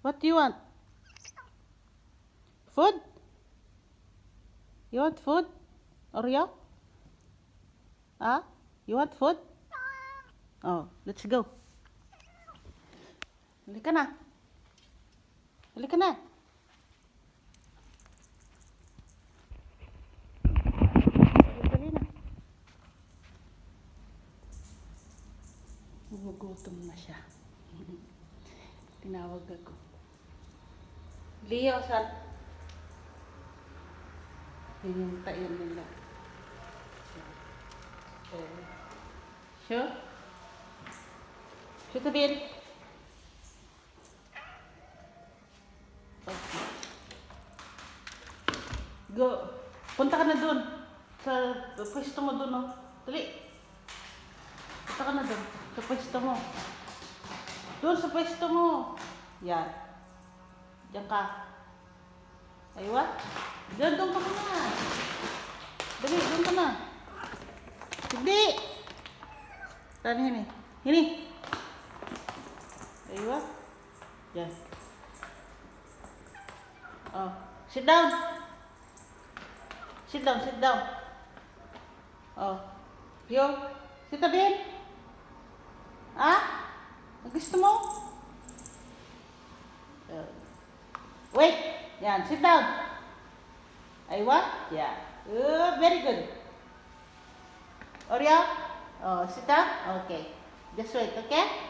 What do you want? Food? You want food? Oreo? Ah? You want food? Oh, let's go. Halika na. Halika na. Dali na. Gugutom na siya. Tinawag ako. Leo, saan? Hinintayin nila. Sure? Sure to din? Okay. Go. Punta ka na dun. Sa pwesto mo dun, oh. Dali. Punta ka na dun. Sa pwesto mo. Dun sa pwesto mo. Yan. Diyan ka. Aywa. Diyan, doon ka na. Dali, doon ka na. Hindi. Tani, hini. Hini. Aywa. Diyan. Oh, sit down. Sit down, sit down. Oh. Yo, sit down. Ah? Ang gusto mo? Wait. Yan, sit down. Aywa? Yeah. Very good. Oreo? Oh, sit down? Okay. Just wait, okay?